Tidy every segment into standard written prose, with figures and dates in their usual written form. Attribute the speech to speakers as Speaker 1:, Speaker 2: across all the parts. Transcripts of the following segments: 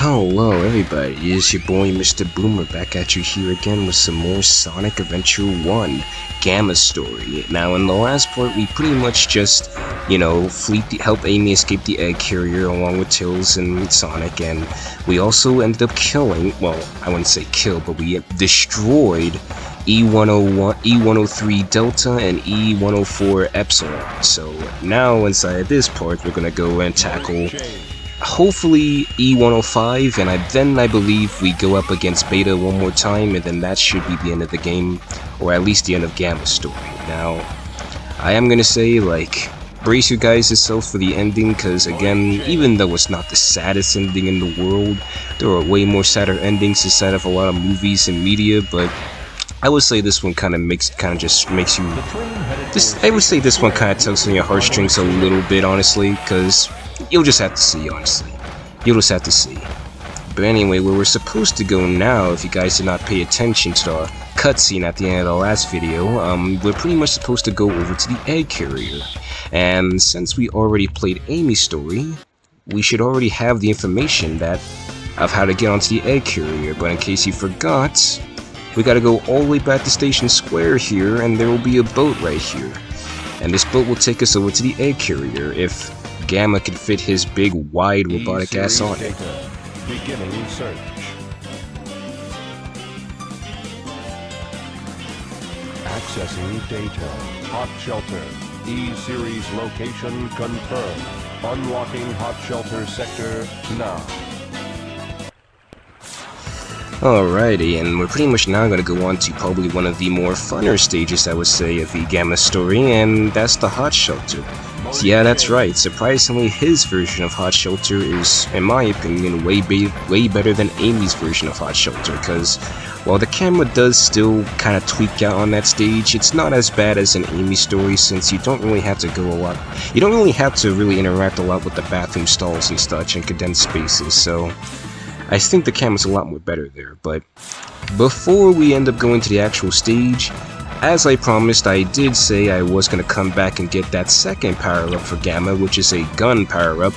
Speaker 1: Hello everybody, it's your boy Mr. Boomer back at you here again with some more Sonic Adventure 1 Gamma Story. Now in the last part we pretty much just, help Amy escape the egg carrier along with Tails and Sonic, and we also ended up killing, well, I wouldn't say kill, but we destroyed E101, E103 Delta and E104 Epsilon. So now inside this part we're gonna go and tackle hopefully E105, and then I believe we go up against Beta one more time, and then that should be the end of the game, or at least the end of Gamma Story. Now, I am gonna say, brace you guys yourself for the ending, because again, even though it's not the saddest ending in the world, there are way more sadder endings inside of a lot of movies and media, but I would say this one kind of just makes you, I would say this one kind of tugs on your heartstrings a little bit, honestly, because you'll just have to see, honestly. You'll just have to see. But anyway, where we're supposed to go now, if you guys did not pay attention to the cutscene at the end of the last video, we're pretty much supposed to go over to the egg carrier. And since we already played Amy's story, we should already have the information of how to get onto the egg carrier. But in case you forgot, we gotta go all the way back to Station Square here, and there will be a boat right here. And this boat will take us over to the egg carrier if Gamma can fit his big, wide, robotic ass on it.
Speaker 2: Beginning search. Accessing data. Hot shelter. E-series location confirmed. Unlocking hot shelter sector now.
Speaker 1: Alrighty, and we're pretty much now going to go on to probably one of the more funner stages, I would say, of the Gamma story, and that's the hot shelter. So yeah, that's right. Surprisingly, his version of Hot Shelter is, in my opinion, way better than Amy's version of Hot Shelter, because while the camera does still kind of tweak out on that stage, it's not as bad as in Amy's story, since you don't really have to really interact a lot with the bathroom stalls and such and condensed spaces, so I think the camera's a lot more better there. But before we end up going to the actual stage, as I promised, I did say I was going to come back and get that second power-up for Gamma, which is a gun power-up.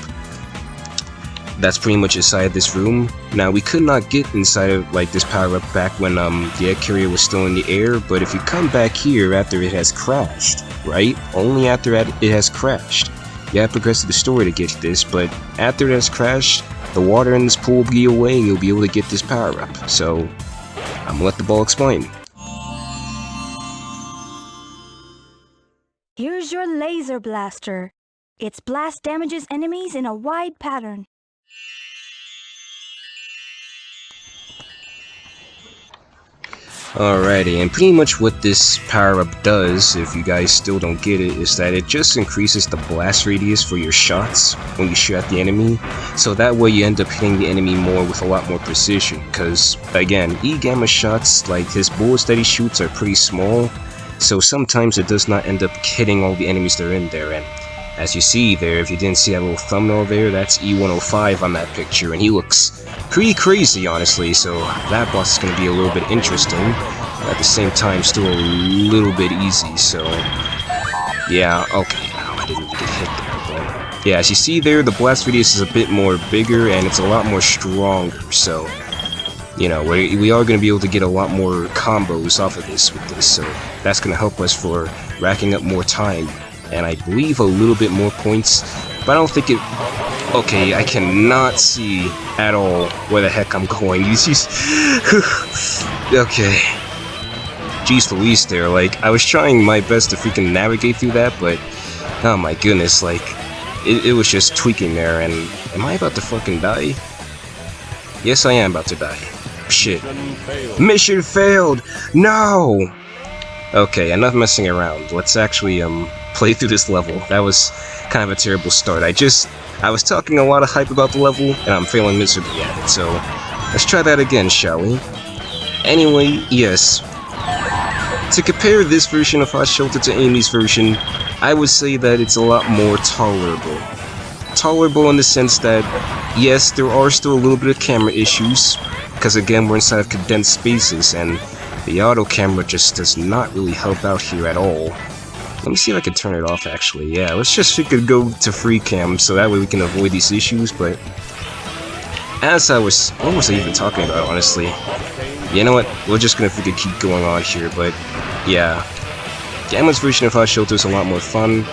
Speaker 1: That's pretty much inside this room. Now, we could not get inside of this power-up back when the egg carrier was still in the air, but if you come back here after it has crashed, right? Only after it has crashed. You have to progress to the story to get this, but after it has crashed, the water in this pool will be away and you'll be able to get this power-up. So, I'm gonna let the ball explain.
Speaker 3: Here's your laser blaster. Its blast damages enemies in a wide pattern.
Speaker 1: Alrighty, and pretty much what this power-up does, if you guys still don't get it, is that it just increases the blast radius for your shots when you shoot at the enemy, so that way you end up hitting the enemy more with a lot more precision, because, again, E-Gamma shots, his bullets that he shoots are pretty small, so sometimes it does not end up hitting all the enemies that are in there, and as you see there, if you didn't see that little thumbnail there, that's E105 on that picture, and he looks pretty crazy, honestly, so that boss is going to be a little bit interesting, but at the same time still a little bit easy, so yeah, okay, I didn't even get hit there, but yeah, as you see there, the blast radius is a bit more bigger, and it's a lot more stronger, so we are going to be able to get a lot more combos off of this with this, so that's going to help us for racking up more time, and I believe a little bit more points, but I don't think it... Okay, I cannot see at all where the heck I'm going. You see... Okay. Jeez Louise there, I was trying my best to freaking navigate through that, but... Oh my goodness, it was just tweaking there, and... Am I about to fucking die? Yes, I am about to die. Shit. Mission failed! No! Okay, enough messing around. Let's actually, play through this level. That was kind of a terrible start. I was talking a lot of hype about the level, and I'm failing miserably at it, so let's try that again, shall we? Anyway, yes. To compare this version of Hot Shelter to Amy's version, I would say that it's a lot more tolerable. Tolerable in the sense that, yes, there are still a little bit of camera issues, because again, we're inside of condensed spaces, and the auto camera just does not really help out here at all. Let me see if I can turn it off, actually. Yeah, let's just go to free cam, so that way we can avoid these issues, but as I was, what was I even talking about, honestly? You know what, we're just gonna freaking keep going on here, but yeah. Gamma's version of Hot Shelter is a lot more fun,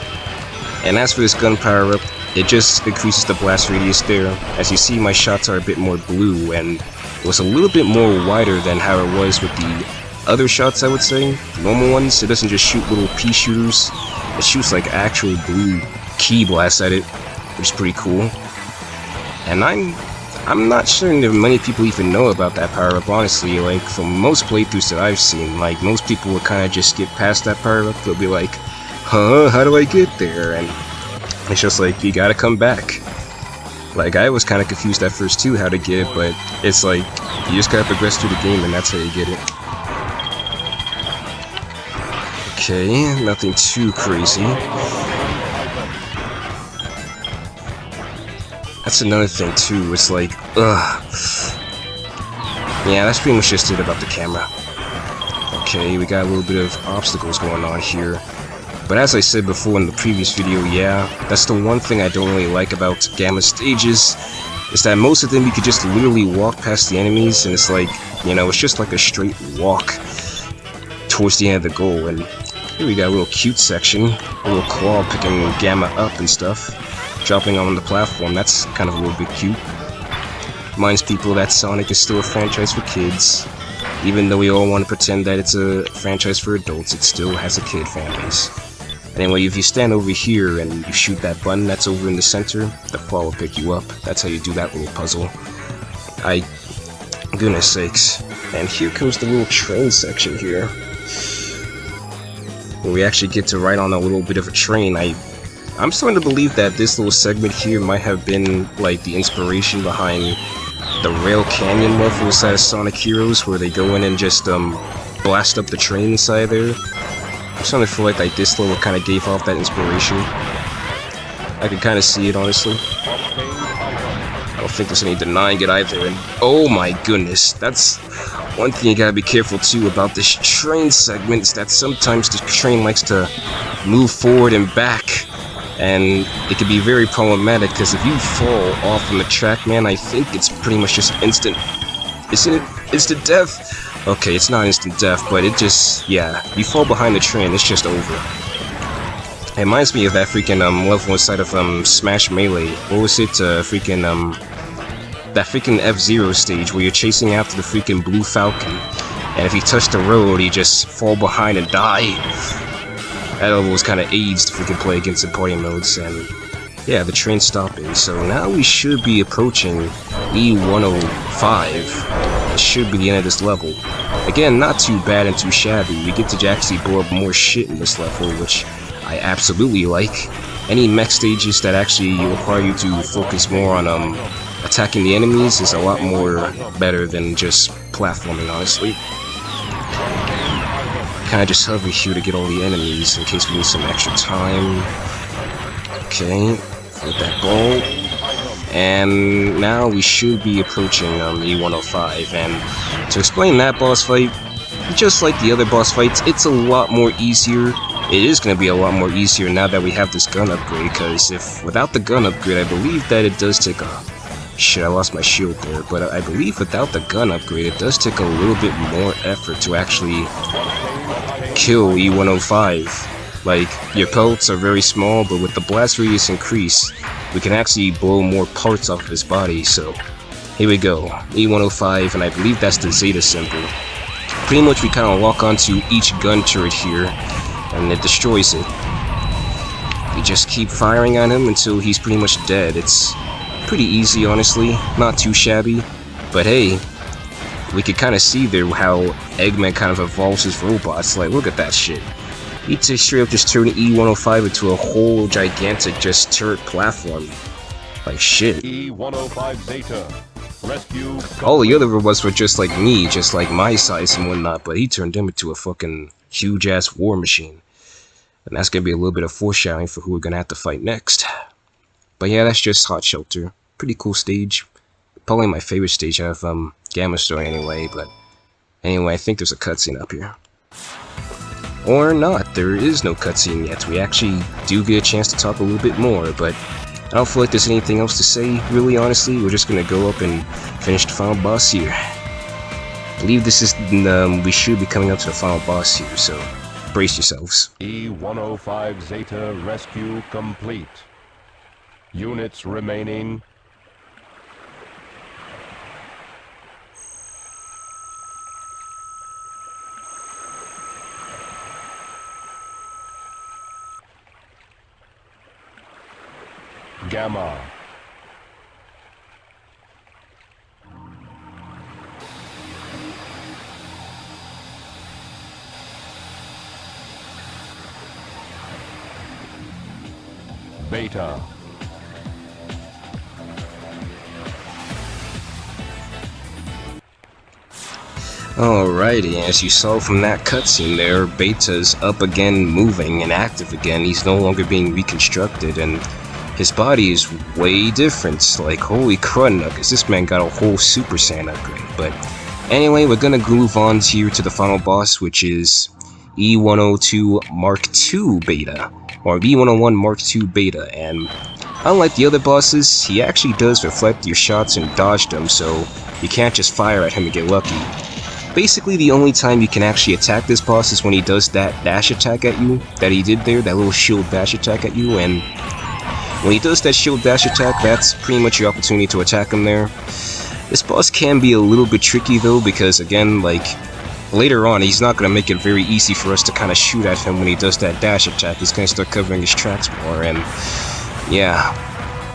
Speaker 1: and as for this gun power-up, it just increases the blast radius there. As you see, my shots are a bit more blue, and it was a little bit more wider than how it was with the other shots, I would say. The normal ones, it doesn't just shoot little pea shooters, it shoots like actual blue key blasts at it, which is pretty cool. And I'm not sure that many people even know about that power-up, honestly. Like, from most playthroughs that I've seen, like, most people will kind of just skip past that power-up. They'll be like, huh, how do I get there? And it's just like, you gotta come back. Like, I was kind of confused at first too how to get it, but it's like, you just gotta progress through the game and that's how you get it. Okay, nothing too crazy. That's another thing too, it's like, ugh. Yeah, that's pretty much just it about the camera. Okay, we got a little bit of obstacles going on here. But as I said before in the previous video, yeah, that's the one thing I don't really like about Gamma stages, is that most of them you could just literally walk past the enemies, and it's like, you know, it's just like a straight walk towards the end of the goal. And here we got a little cute section, a little claw picking Gamma up and stuff, dropping on the platform. That's kind of a little bit cute. Reminds people that Sonic is still a franchise for kids. Even though we all want to pretend that it's a franchise for adults, it still has a kid fan base. Anyway, if you stand over here and you shoot that button that's over in the center, the claw will pick you up. That's how you do that little puzzle. Goodness sakes. And here comes the little train section here, where we actually get to ride on a little bit of a train. I'm starting to believe that this little segment here might have been like the inspiration behind the Rail Canyon levels out of Sonic Heroes, where they go in and just blast up the train inside there. I'm starting to feel like this level kind of gave off that inspiration. I can kind of see it, honestly. I don't think there's any denying it either. And oh my goodness, that's one thing you gotta be careful too about this train segment, is that sometimes the train likes to move forward and back. And it can be very problematic, because if you fall off from the track, man, I think it's pretty much just instant... Isn't it instant death? Okay, it's not instant death, but it just... yeah, you fall behind the train, it's just over. It reminds me of that freaking level inside of Smash Melee. What was it? That freaking F-Zero stage where you're chasing after the freaking Blue Falcon, and if you touch the road, you just fall behind and die. That level was kind of AIDS to freaking play against the party modes, and yeah, the train's stopping. So now we should be approaching E105. It should be the end of this level. Again, not too bad and too shabby. We get to actually blow up more shit in this level, which I absolutely like. Any mech stages that actually require you to focus more on attacking the enemies is a lot more better than just platforming, honestly. Kinda just hover here to get all the enemies in case we need some extra time. Okay, with that ball. And now we should be approaching E105, and to explain that boss fight, just like the other boss fights, it's a lot more easier. It is going to be a lot more easier now that we have this gun upgrade, because if without the gun upgrade, I believe that it does take a... Shit, I lost my shield there, but I believe without the gun upgrade, it does take a little bit more effort to actually kill E105. Like, your pellets are very small, but with the blast radius increase, we can actually blow more parts off of his body. So here we go, E105, and I believe that's the Zeta symbol. Pretty much we kind of walk onto each gun turret here, and it destroys it. We just keep firing on him until he's pretty much dead. It's pretty easy, honestly, not too shabby, but hey, we could kind of see there how Eggman kind of evolves his robots. Like, look at that shit. He straight up just turned E105 into a whole gigantic just turret platform. Like shit.
Speaker 2: E105 Zeta. Rescue.
Speaker 1: All the other robots were just like me, just like my size and whatnot, but he turned them into a fucking huge ass war machine. And that's gonna be a little bit of foreshadowing for who we're gonna have to fight next. But yeah, that's just Hot Shelter. Pretty cool stage. Probably my favorite stage out of Gamma Story anyway, but anyway, I think there's a cutscene up here. Or not, there is no cutscene yet. We actually do get a chance to talk a little bit more, but I don't feel like there's anything else to say, really, honestly. We're just gonna go up and finish the final boss here. I believe this is, we should be coming up to the final boss here, so brace yourselves.
Speaker 2: E-105 Zeta rescue complete. Units remaining. Gamma. Beta.
Speaker 1: Alrighty, as you saw from that cutscene there, Beta's up again, moving and active again. He's no longer being reconstructed, and his body is way different. Like, holy crud, this man got a whole Super Saiyan upgrade. But anyway, we're gonna move on here to the final boss, which is E102 Mark II Beta, or E101 Mark II Beta, and unlike the other bosses, he actually does reflect your shots and dodge them, so you can't just fire at him and get lucky. Basically, the only time you can actually attack this boss is when he does that dash attack at you, that he did there, that little shield dash attack at you, and when he does that shield dash attack, that's pretty much your opportunity to attack him there. This boss can be a little bit tricky though, because again, like, later on, he's not going to make it very easy for us to kind of shoot at him when he does that dash attack. He's going to start covering his tracks more, and yeah,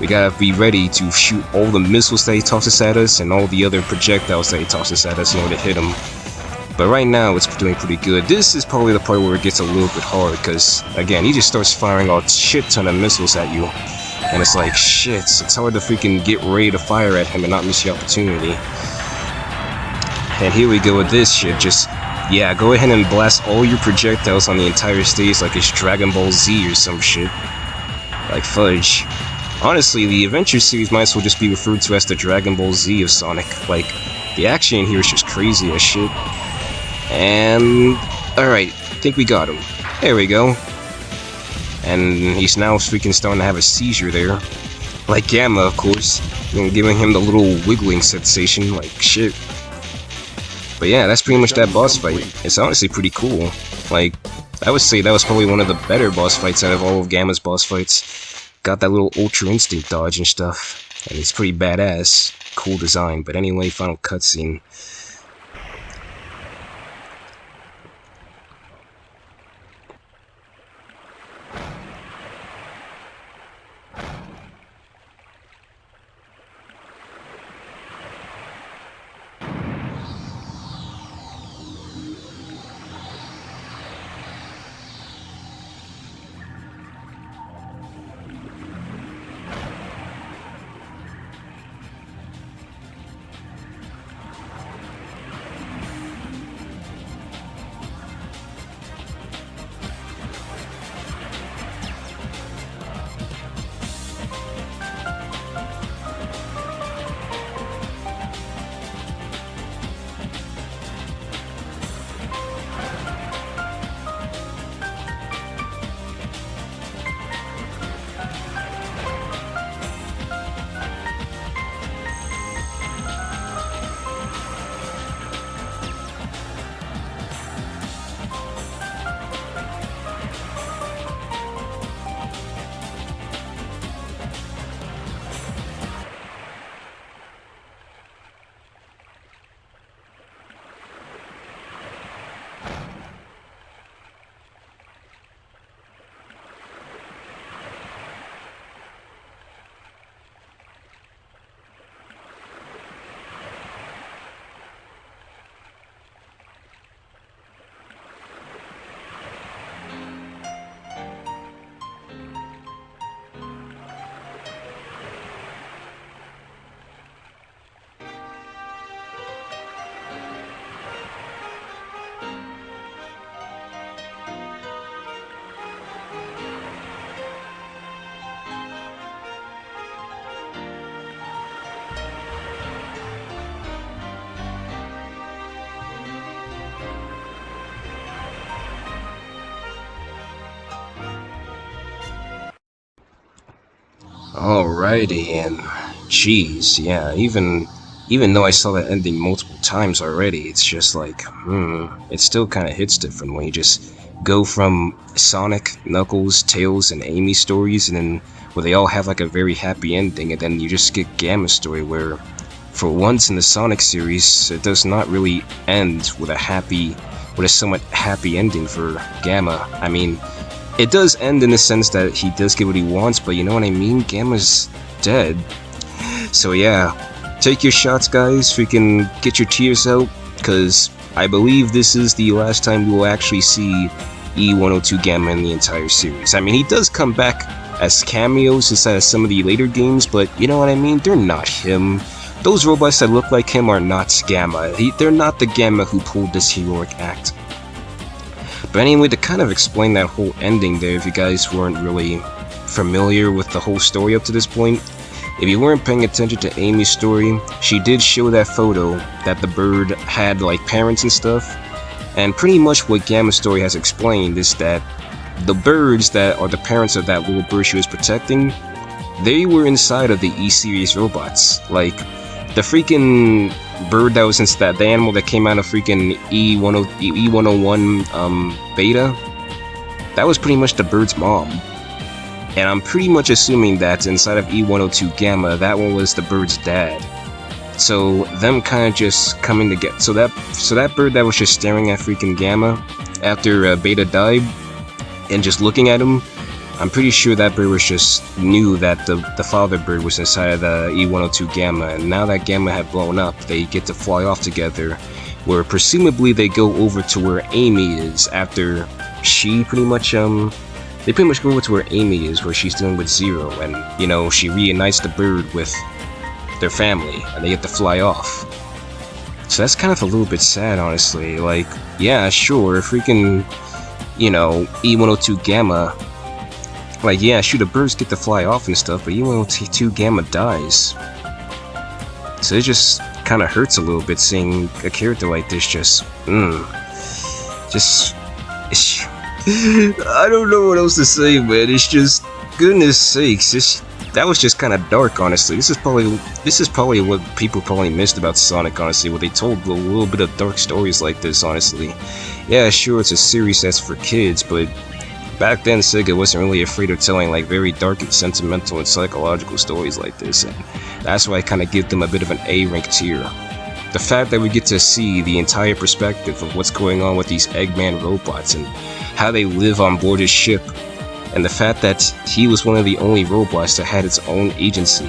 Speaker 1: we gotta be ready to shoot all the missiles that he tosses at us and all the other projectiles that he tosses at us in order to hit him. But right now, it's doing pretty good. This is probably the part where it gets a little bit hard, because again, he just starts firing a shit ton of missiles at you. And it's like, shit, it's hard to freaking get ready to fire at him and not miss the opportunity. And here we go with this shit, just, yeah, go ahead and blast all your projectiles on the entire stage like it's Dragon Ball Z or some shit. Like fudge. Honestly, the Adventure series might as well just be referred to as the Dragon Ball Z of Sonic. Like, the action in here is just crazy as shit. And, alright, I think we got him. There we go. And he's now freaking starting to have a seizure there. Like Gamma, of course. And giving him the little wiggling sensation, like shit. But yeah, that's pretty much that boss fight. It's honestly pretty cool. Like, I would say that was probably one of the better boss fights out of all of Gamma's boss fights. Got that little Ultra Instinct dodge and stuff. And it's pretty badass. Cool design. But anyway, final cutscene. Alrighty, and jeez, yeah, even though I saw that ending multiple times already, it's just like, it still kind of hits different when you just go from Sonic, Knuckles, Tails, and Amy stories, and then where they all have like a very happy ending, and then you just get Gamma's story where, for once in the Sonic series, it does not really end with with a somewhat happy ending for Gamma. I mean, it does end in the sense that he does get what he wants, but you know what I mean? Gamma's dead. So yeah, take your shots, guys. Freaking get your tears out, because I believe this is the last time we will actually see E102 Gamma in the entire series. I mean, he does come back as cameos inside of some of the later games, but you know what I mean? They're not him. Those robots that look like him are not Gamma. They're not the Gamma who pulled this heroic act. But anyway, to kind of explain that whole ending there, if you guys weren't really familiar with the whole story up to this point, if you weren't paying attention to Amy's story, she did show that photo that the bird had like parents and stuff, and pretty much what Gamma's story has explained is that the birds that are the parents of that little bird she was protecting, they were inside of the E-Series robots. Like, the freaking bird that was the animal that came out of freaking E101 beta, that was pretty much the bird's mom. And I'm pretty much assuming that inside of E102 Gamma, that one was the bird's dad. So them kind of just coming together. So that bird that was just staring at freaking Gamma after Beta died and just looking at him, I'm pretty sure that bird was just knew that the father bird was inside of the E102 Gamma, and now that Gamma had blown up, they get to fly off together, where presumably they go over to where Amy is after she pretty much they pretty much go over to where Amy is, where she's dealing with Zero, and you know, she reunites the bird with their family, and they get to fly off. So that's kind of a little bit sad, honestly. Like, yeah, sure, freaking, you know, E102 Gamma. Like, yeah, sure, the birds get to fly off and stuff, but E102 Gamma dies. So it just kind of hurts a little bit seeing a character like this just, I don't know what else to say, man. It's just, goodness sakes, that was just kind of dark, honestly. This is probably what people probably missed about Sonic, honestly, where they told a little bit of dark stories like this, honestly. Yeah, sure, it's a series that's for kids, but back then, Sega wasn't really afraid of telling like very dark and sentimental and psychological stories like this, and that's why I kind of give them a bit of an A-rank tier. The fact that we get to see the entire perspective of what's going on with these Eggman robots and how they live on board his ship, and the fact that he was one of the only robots that had its own agency.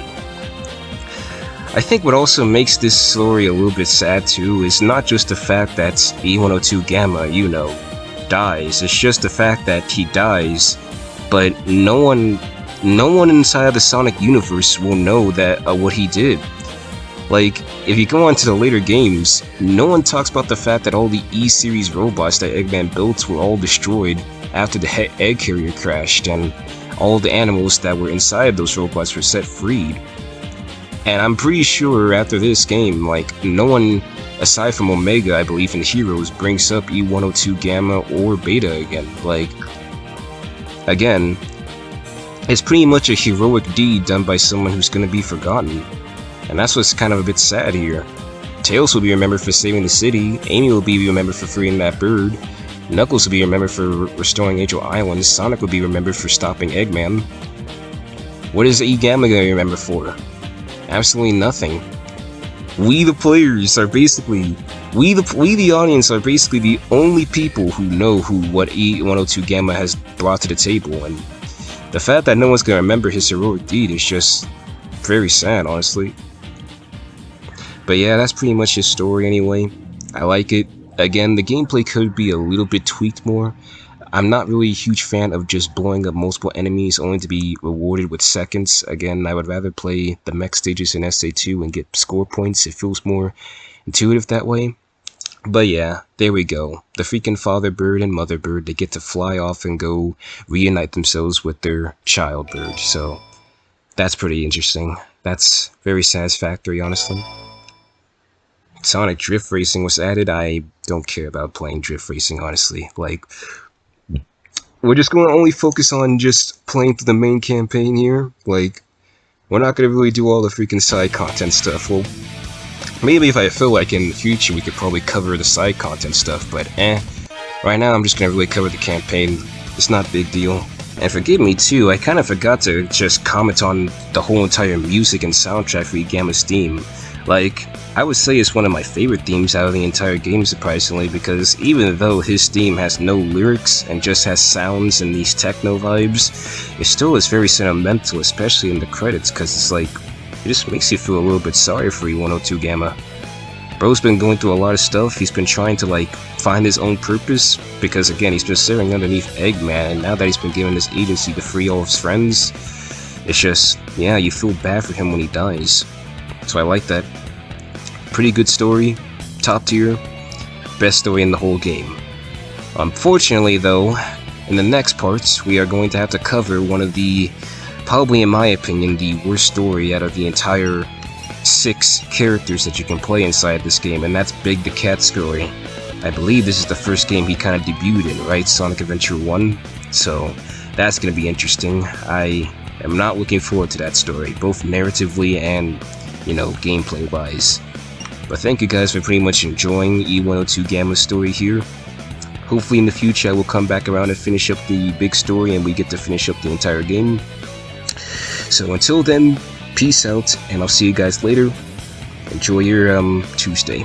Speaker 1: I think what also makes this story a little bit sad too is not just the fact that E102 Gamma, you know, dies. It's just the fact that he dies, but no one inside of the Sonic universe will know that what he did. Like, if you go on to the later games, no one talks about the fact that all the E-Series robots that Eggman built were all destroyed after the egg carrier crashed, and all the animals that were inside those robots were set free. And I'm pretty sure after this game, like, no one aside from Omega, I believe, in Heroes, brings up E102 Gamma or Beta again. Like, again, it's pretty much a heroic deed done by someone who's gonna be forgotten. And that's what's kind of a bit sad here. Tails will be remembered for saving the city, Amy will be remembered for freeing that bird, Knuckles will be remembered for restoring Angel Island, Sonic will be remembered for stopping Eggman. What is E-Gamma gonna remember for? Absolutely nothing. We the players are basically, we the audience are basically the only people who know what E102 Gamma has brought to the table, and the fact that no one's gonna remember his heroic deed is just very sad, honestly. But yeah, that's pretty much his story anyway. I like it. Again, the gameplay could be a little bit tweaked more. I'm not really a huge fan of just blowing up multiple enemies only to be rewarded with seconds. Again, I would rather play the mech stages in SA2 and get score points. It feels more intuitive that way. But yeah, there we go. The freaking father bird and mother bird, they get to fly off and go reunite themselves with their child bird. So that's pretty interesting. That's very satisfactory, honestly. Sonic Drift Racing was added. I don't care about playing Drift Racing, honestly. Like, we're just going to only focus on just playing through the main campaign here. Like, we're not gonna really do all the freaking side content stuff. Well, maybe if I feel like in the future we could probably cover the side content stuff, but right now I'm just gonna really cover the campaign. It's not a big deal. And forgive me too, I kind of forgot to just comment on the whole entire music and soundtrack for Gamma's theme. Like, I would say it's one of my favorite themes out of the entire game, surprisingly, because even though his theme has no lyrics and just has sounds and these techno vibes, it still is very sentimental, especially in the credits, because it's like, it just makes you feel a little bit sorry for E102 Gamma. Bro's been going through a lot of stuff. He's been trying to like find his own purpose, because again, he's been sitting underneath Eggman, and now that he's been given this agency to free all his friends, it's just, yeah, you feel bad for him when he dies. So I like that. Pretty good story, top tier, best story in the whole game. Unfortunately though, in the next parts, we are going to have to cover one of the, probably in my opinion, the worst story out of the entire 6 characters that you can play inside this game, and that's Big the Cat story. I believe this is the first game he kind of debuted in, right? Sonic Adventure 1? So that's going to be interesting. I am not looking forward to that story, both narratively and, you know, gameplay wise. But thank you guys for pretty much enjoying E102 Gamma's story here. Hopefully in the future I will come back around and finish up the big story and we get to finish up the entire game. So until then, peace out, and I'll see you guys later. Enjoy your Tuesday.